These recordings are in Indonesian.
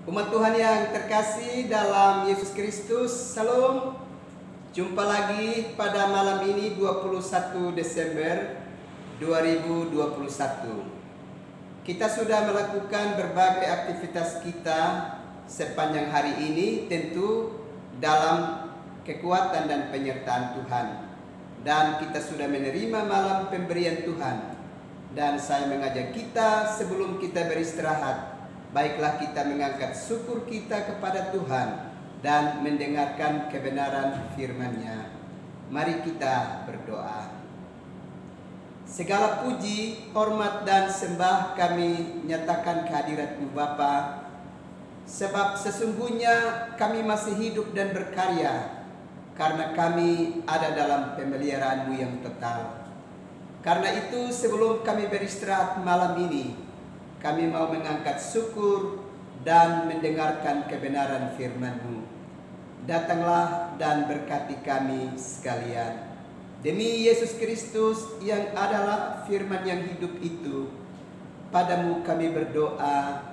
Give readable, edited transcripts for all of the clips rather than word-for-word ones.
Umat Tuhan yang terkasih dalam Yesus Kristus, Salam. Jumpa lagi pada malam ini 21 Desember 2021. Kita sudah melakukan berbagai aktivitas kita sepanjang hari ini, tentu dalam kekuatan dan penyertaan Tuhan. Dan kita sudah menerima malam pemberian Tuhan. Dan saya mengajak kita sebelum kita beristirahat, baiklah kita mengangkat syukur kita kepada Tuhan dan mendengarkan kebenaran firman-Nya. Mari kita berdoa. Segala puji, hormat dan sembah kami nyatakan kehadirat-Mu Bapa, sebab sesungguhnya kami masih hidup dan berkarya karena kami ada dalam pemeliharaan-Mu yang total. Karena itu sebelum kami beristirahat malam ini, kami mau mengangkat syukur dan mendengarkan kebenaran firman-Mu. Datanglah dan berkati kami sekalian. Demi Yesus Kristus yang adalah firman yang hidup itu, padamu kami berdoa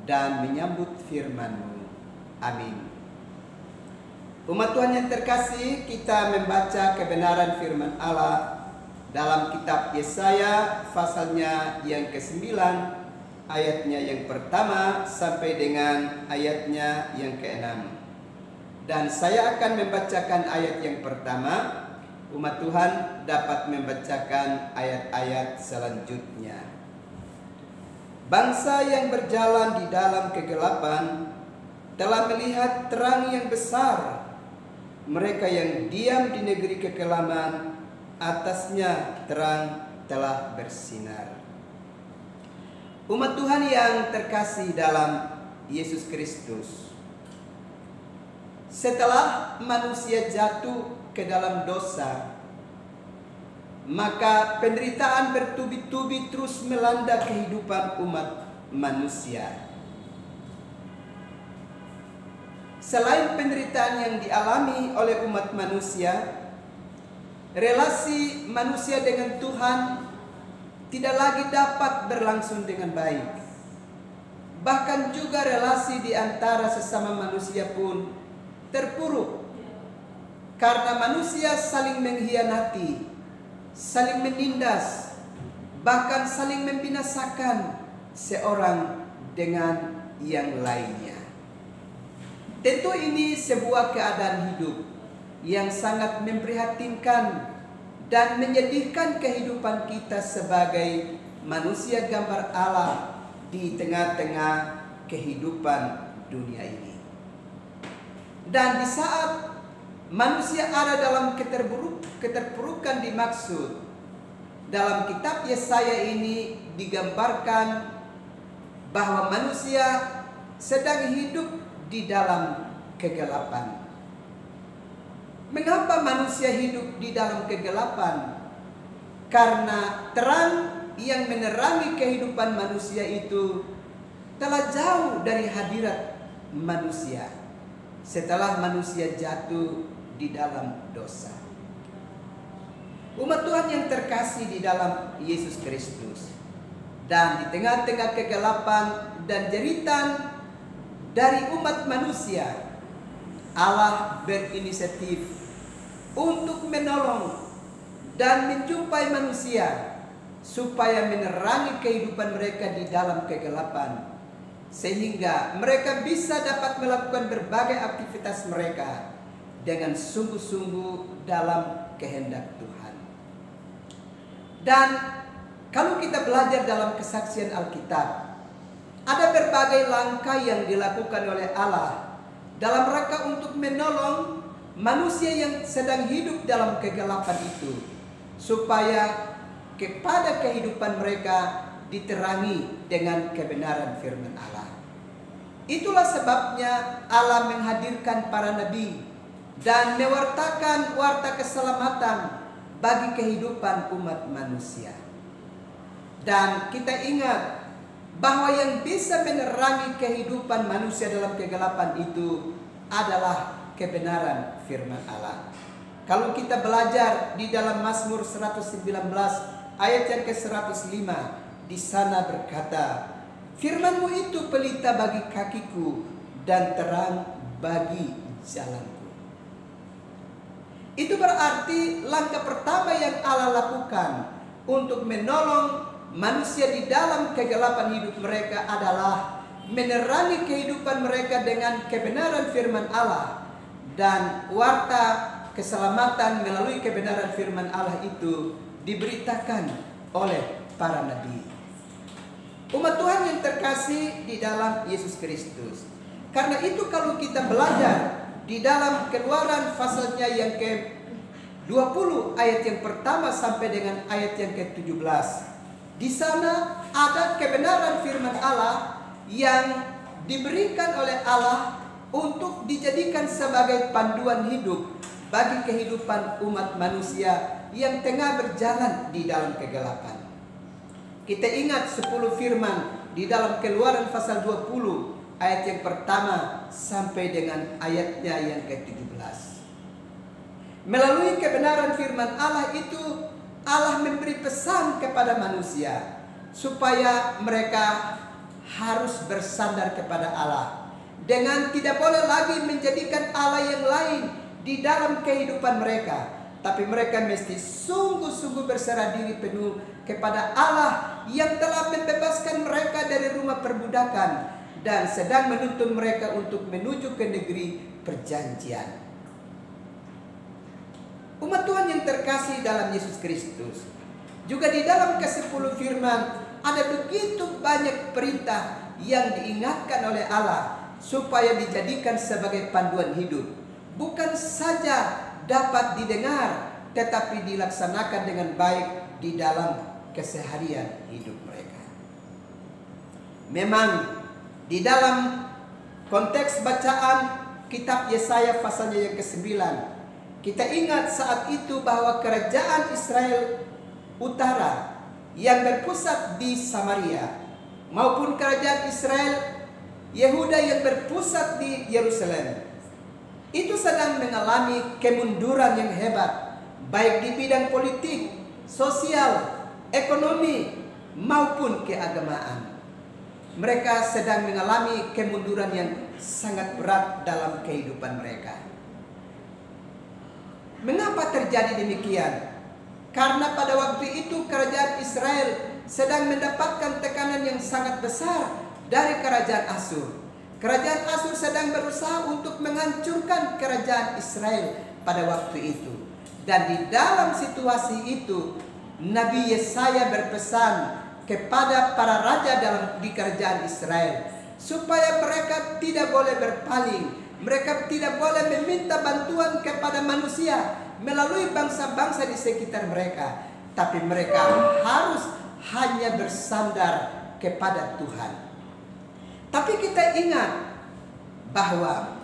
dan menyambut firman-Mu. Amin. Umat Tuhan yang terkasih, kita membaca kebenaran firman Allah dalam kitab Yesaya pasalnya yang ke-9, ayatnya yang pertama sampai dengan ayatnya yang ke-6. Dan saya akan membacakan ayat yang pertama. Umat Tuhan dapat membacakan ayat-ayat selanjutnya. Bangsa yang berjalan di dalam kegelapan telah melihat terang yang besar. Mereka yang diam di negeri kekelaman, atasnya terang telah bersinar. Umat Tuhan yang terkasih dalam Yesus Kristus, setelah manusia jatuh ke dalam dosa, maka penderitaan bertubi-tubi terus melanda kehidupan umat manusia. Selain penderitaan yang dialami oleh umat manusia, relasi manusia dengan Tuhan tidak lagi dapat berlangsung dengan baik. Bahkan juga relasi di antara sesama manusia pun terpuruk. Karena manusia saling mengkhianati, saling menindas, bahkan saling membinasakan seorang dengan yang lainnya. Tentu ini sebuah keadaan hidup yang sangat memprihatinkan dan menyedihkan kehidupan kita sebagai manusia gambar Allah di tengah-tengah kehidupan dunia ini. Dan di saat manusia ada dalam keterpurukan dimaksud, dalam kitab Yesaya ini digambarkan bahwa manusia sedang hidup di dalam kegelapan. Mengapa manusia hidup di dalam kegelapan? Karena terang yang menerangi kehidupan manusia itu telah jauh dari hadirat manusia setelah manusia jatuh di dalam dosa. Umat Tuhan yang terkasih di dalam Yesus Kristus, dan di tengah-tengah kegelapan dan jeritan dari umat manusia, Allah berinisiatif untuk menolong dan menjumpai manusia supaya menerangi kehidupan mereka di dalam kegelapan, sehingga mereka bisa dapat melakukan berbagai aktivitas mereka dengan sungguh-sungguh dalam kehendak Tuhan. Dan kalau kita belajar dalam kesaksian Alkitab, ada berbagai langkah yang dilakukan oleh Allah dalam rangka untuk menolong manusia yang sedang hidup dalam kegelapan itu, supaya kepada kehidupan mereka diterangi dengan kebenaran firman Allah. Itulah sebabnya Allah menghadirkan para nabi dan mewartakan warta keselamatan bagi kehidupan umat manusia. Dan kita ingat bahwa yang bisa menerangi kehidupan manusia dalam kegelapan itu adalah kebenaran firman Allah. Kalau kita belajar di dalam Mazmur 119 ayat yang ke-105, di sana berkata, "Firman-Mu itu pelita bagi kakiku dan terang bagi jalanku. Itu berarti langkah pertama yang Allah lakukan untuk menolong manusia di dalam kegelapan hidup mereka adalah menerangi kehidupan mereka dengan kebenaran firman Allah, dan warta keselamatan melalui kebenaran firman Allah itu diberitakan oleh para nabi. Umat Tuhan yang terkasih di dalam Yesus Kristus. Karena itu kalau kita belajar di dalam Keluaran pasalnya yang ke-20 ayat yang pertama sampai dengan ayat yang ke-17. Di sana ada kebenaran firman Allah yang diberikan oleh Allah untuk dijadikan sebagai panduan hidup bagi kehidupan umat manusia yang tengah berjalan di dalam kegelapan. Kita ingat 10 firman di dalam Keluaran pasal 20 ayat yang pertama sampai dengan ayatnya yang ke-17. Melalui kebenaran firman Allah itu, Allah memberi pesan kepada manusia supaya mereka harus bersandar kepada Allah, dengan tidak boleh lagi menjadikan Allah yang lain di dalam kehidupan mereka, tapi mereka mesti sungguh-sungguh berserah diri penuh kepada Allah yang telah membebaskan mereka dari rumah perbudakan dan sedang menuntun mereka untuk menuju ke negeri perjanjian. Umat Tuhan yang terkasih dalam Yesus Kristus, juga di dalam ke-10 firman ada begitu banyak perintah yang diingatkan oleh Allah supaya dijadikan sebagai panduan hidup. Bukan saja dapat didengar, tetapi dilaksanakan dengan baik di dalam keseharian hidup mereka. Memang di dalam konteks bacaan kitab Yesaya pasalnya yang ke-9, kita ingat saat itu bahwa kerajaan Israel Utara yang berpusat di Samaria maupun kerajaan Israel Yehuda yang berpusat di Yerusalem itu sedang mengalami kemunduran yang hebat, baik di bidang politik, sosial, ekonomi maupun keagamaan. Mereka sedang mengalami kemunduran yang sangat berat dalam kehidupan mereka. Mengapa terjadi demikian? Karena pada waktu itu kerajaan Israel sedang mendapatkan tekanan yang sangat besar dari kerajaan Asyur. Kerajaan Asyur sedang berusaha untuk menghancurkan kerajaan Israel pada waktu itu. Dan di dalam situasi itu, Nabi Yesaya berpesan kepada para raja di kerajaan Israel supaya mereka tidak boleh berpaling. Mereka tidak boleh meminta bantuan kepada manusia melalui bangsa-bangsa di sekitar mereka, tapi mereka harus hanya bersandar kepada Tuhan. Tapi kita ingat bahwa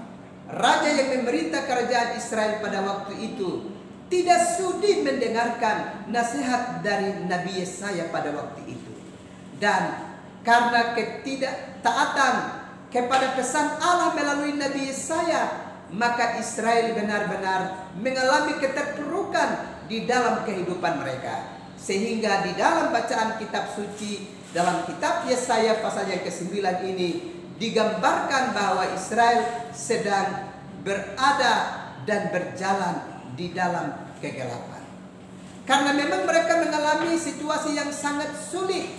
raja yang memerintah kerajaan Israel pada waktu itu tidak sudi mendengarkan nasihat dari Nabi Yesaya pada waktu itu. Dan karena ketidaktaatan kepada pesan Allah melalui Nabi Yesaya, maka Israel benar-benar mengalami keterpurukan di dalam kehidupan mereka. Sehingga di dalam bacaan kitab suci, dalam kitab Yesaya pasal yang ke-9 ini digambarkan bahwa Israel sedang berada dan berjalan di dalam kegelapan. Karena memang mereka mengalami situasi yang sangat sulit.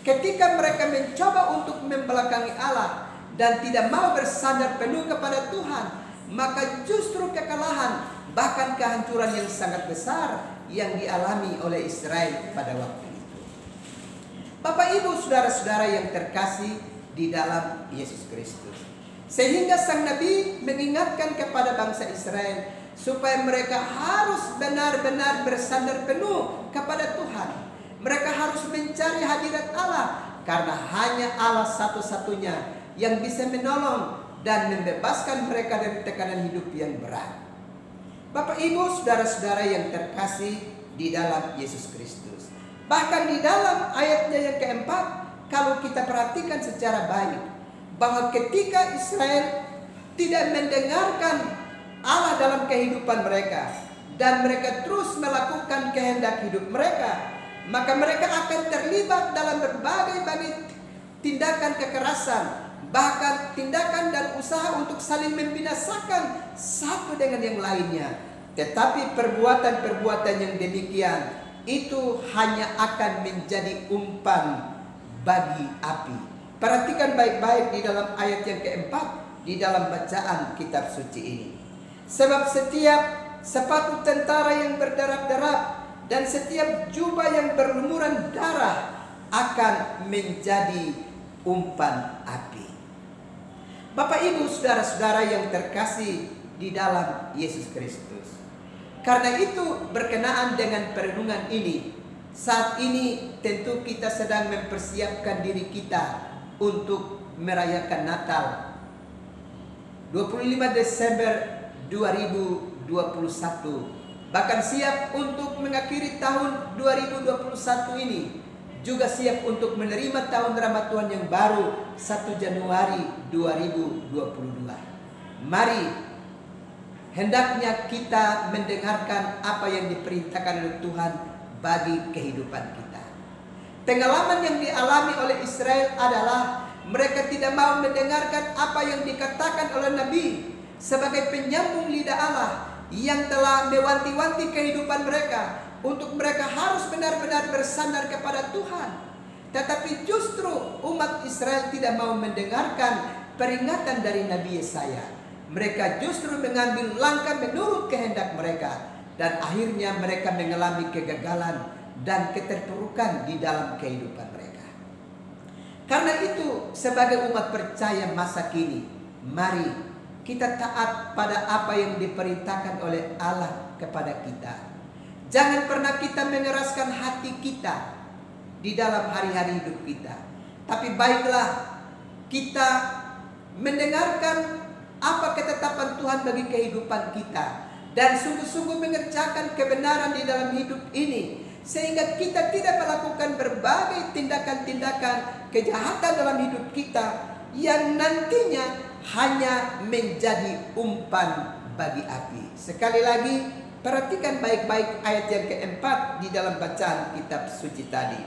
Ketika mereka mencoba untuk membelakangi Allah dan tidak mau bersandar penuh kepada Tuhan, maka justru kekalahan, bahkan kehancuran yang sangat besar yang dialami oleh Israel pada waktu itu. Bapak Ibu saudara-saudara yang terkasih di dalam Yesus Kristus, sehingga sang Nabi mengingatkan kepada bangsa Israel supaya mereka harus benar-benar bersandar penuh kepada Tuhan. Mereka harus mencari hadirat Allah, karena hanya Allah satu-satunya yang bisa menolong dan membebaskan mereka dari tekanan hidup yang berat. Bapak Ibu saudara-saudara yang terkasih di dalam Yesus Kristus, bahkan di dalam ayatnya yang keempat, kalau kita perhatikan secara baik, bahwa ketika Israel tidak mendengarkan Allah dalam kehidupan mereka dan mereka terus melakukan kehendak hidup mereka, maka mereka akan terlibat dalam berbagai tindakan kekerasan bahkan tindakan dan usaha untuk saling membinasakan satu dengan yang lainnya. Tetapi perbuatan-perbuatan yang demikian itu hanya akan menjadi umpan bagi api. Perhatikan baik-baik di dalam ayat yang keempat di dalam bacaan kitab suci ini. Sebab setiap sepatu tentara yang berdarap-darap dan setiap jubah yang berlumuran darah akan menjadi umpan api. Bapak, Ibu, saudara-saudara yang terkasih di dalam Yesus Kristus. Karena itu berkenaan dengan perenungan ini, saat ini tentu kita sedang mempersiapkan diri kita untuk merayakan Natal 25 Desember 2021. Bahkan siap untuk mengakhiri tahun 2021 ini, juga siap untuk menerima tahun Rahmat Tuhan yang baru 1 Januari 2022. Mari, hendaknya kita mendengarkan apa yang diperintahkan oleh Tuhan bagi kehidupan kita. Pengalaman yang dialami oleh Israel adalah mereka tidak mau mendengarkan apa yang dikatakan oleh Nabi sebagai penyambung lidah Allah yang telah mewanti-wanti kehidupan mereka untuk mereka harus benar-benar bersandar kepada Tuhan. Tetapi justru umat Israel tidak mau mendengarkan peringatan dari Nabi Yesaya. Mereka justru mengambil langkah menurut kehendak mereka, dan akhirnya mereka mengalami kegagalan dan keterpurukan di dalam kehidupan mereka. Karena itu, sebagai umat percaya masa kini, mari kita taat pada apa yang diperintahkan oleh Allah kepada kita. Jangan pernah kita mengeraskan hati kita di dalam hari-hari hidup kita. Tapi baiklah kita mendengarkan apa ketetapan Tuhan bagi kehidupan kita, dan sungguh-sungguh mengerjakan kebenaran di dalam hidup ini, sehingga kita tidak melakukan berbagai tindakan-tindakan kejahatan dalam hidup kita yang nantinya hanya menjadi umpan bagi api. Sekali lagi, perhatikan baik-baik ayat yang keempat di dalam bacaan kitab suci tadi,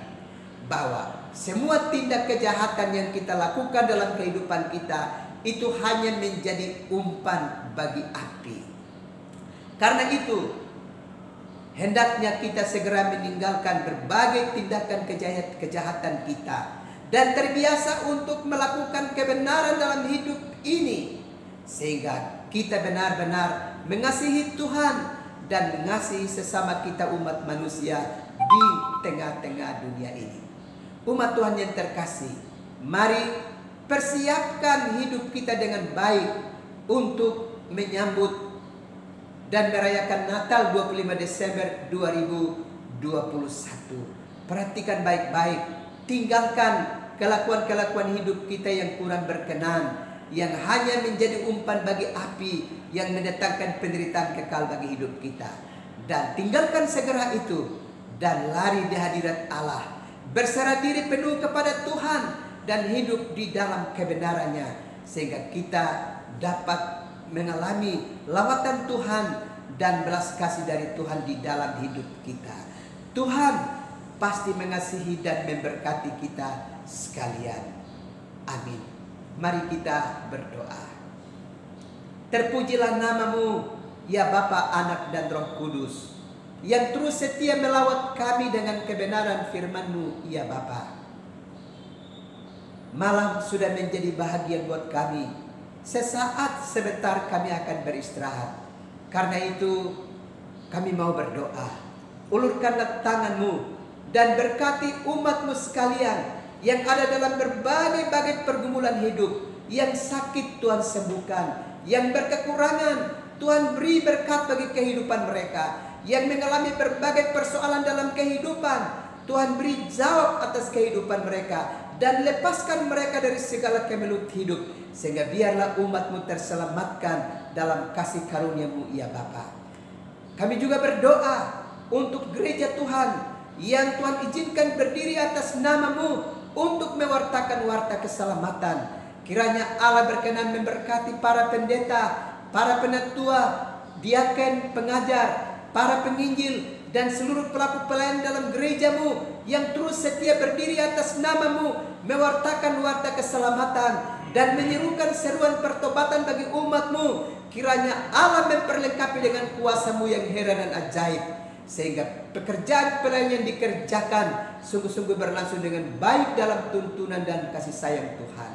bahwa semua tindak kejahatan yang kita lakukan dalam kehidupan kita itu hanya menjadi umpan bagi api. Karena itu, hendaknya kita segera meninggalkan berbagai tindakan kejahatan kita dan terbiasa untuk melakukan kebenaran dalam hidup ini, sehingga kita benar-benar mengasihi Tuhan dan mengasihi sesama kita umat manusia di tengah-tengah dunia ini. Umat Tuhan yang terkasih, mari persiapkan hidup kita dengan baik untuk menyambut dan merayakan Natal 25 Desember 2021. Perhatikan baik-baik, tinggalkan kelakuan-kelakuan hidup kita yang kurang berkenan, yang hanya menjadi umpan bagi api yang mendatangkan penderitaan kekal bagi hidup kita. Dan tinggalkan segera itu dan lari di hadirat Allah, berserah diri penuh kepada Tuhan dan hidup di dalam kebenarannya, sehingga kita dapat mengalami lawatan Tuhan dan belas kasih dari Tuhan di dalam hidup kita. Tuhan pasti mengasihi dan memberkati kita sekalian. Amin. Mari kita berdoa. Terpujilah namamu, ya Bapa, Anak, dan Roh Kudus, yang terus setia melawat kami dengan kebenaran firman-Mu, ya Bapa. Malam sudah menjadi bahagia buat kami. Sesaat sebentar kami akan beristirahat. Karena itu kami mau berdoa. Ulurkanlah tangan-Mu dan berkati umat-Mu sekalian yang ada dalam berbagai-bagai pergumulan hidup. Yang sakit Tuhan sembuhkan, yang berkekurangan Tuhan beri berkat bagi kehidupan mereka, yang mengalami berbagai persoalan dalam kehidupan Tuhan beri jawab atas kehidupan mereka, dan lepaskan mereka dari segala kemelut hidup, sehingga biarlah umat-Mu terselamatkan dalam kasih karunia-Mu, ya Bapa. Kami juga berdoa untuk gereja Tuhan yang Tuhan izinkan berdiri atas nama-Mu untuk mewartakan warta keselamatan. Kiranya Allah berkenan memberkati para pendeta, para penatua, diaken, pengajar, para penginjil, dan seluruh pelaku pelayan dalam gereja-Mu yang terus setia berdiri atas nama-Mu, mewartakan warta keselamatan dan menyerukan seruan pertobatan bagi umat-Mu. Kiranya Allah memperlengkapi dengan kuasa-Mu yang heran dan ajaib, sehingga pekerjaan pelayanan yang dikerjakan sungguh-sungguh berlangsung dengan baik dalam tuntunan dan kasih sayang Tuhan.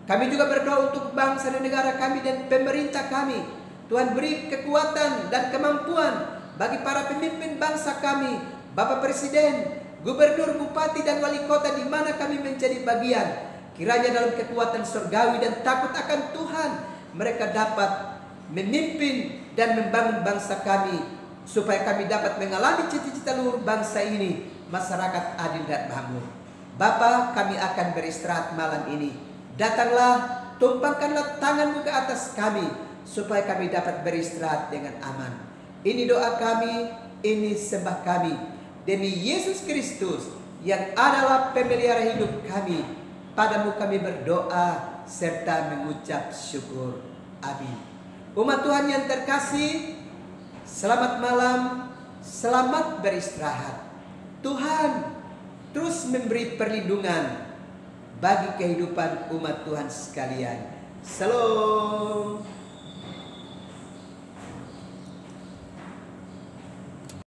Kami juga berdoa untuk bangsa dan negara kami dan pemerintah kami. Tuhan beri kekuatan dan kemampuan bagi para pemimpin bangsa kami, Bapak Presiden, Gubernur, Bupati, dan Wali Kota di mana kami menjadi bagian. Kiranya dalam kekuatan surgawi dan takut akan Tuhan, mereka dapat memimpin dan membangun bangsa kami, supaya kami dapat mengalami cita-cita luhur bangsa ini, masyarakat adil dan makmur. Bapa, kami akan beristirahat malam ini. Datanglah, tumpangkanlah tangan-Mu ke atas kami, supaya kami dapat beristirahat dengan aman. Ini doa kami, ini sembah kami, demi Yesus Kristus yang adalah pemelihara hidup kami. Padamu kami berdoa serta mengucap syukur. Amin. Umat Tuhan yang terkasih, selamat malam, selamat beristirahat. Tuhan terus memberi perlindungan bagi kehidupan umat Tuhan sekalian. Shalom.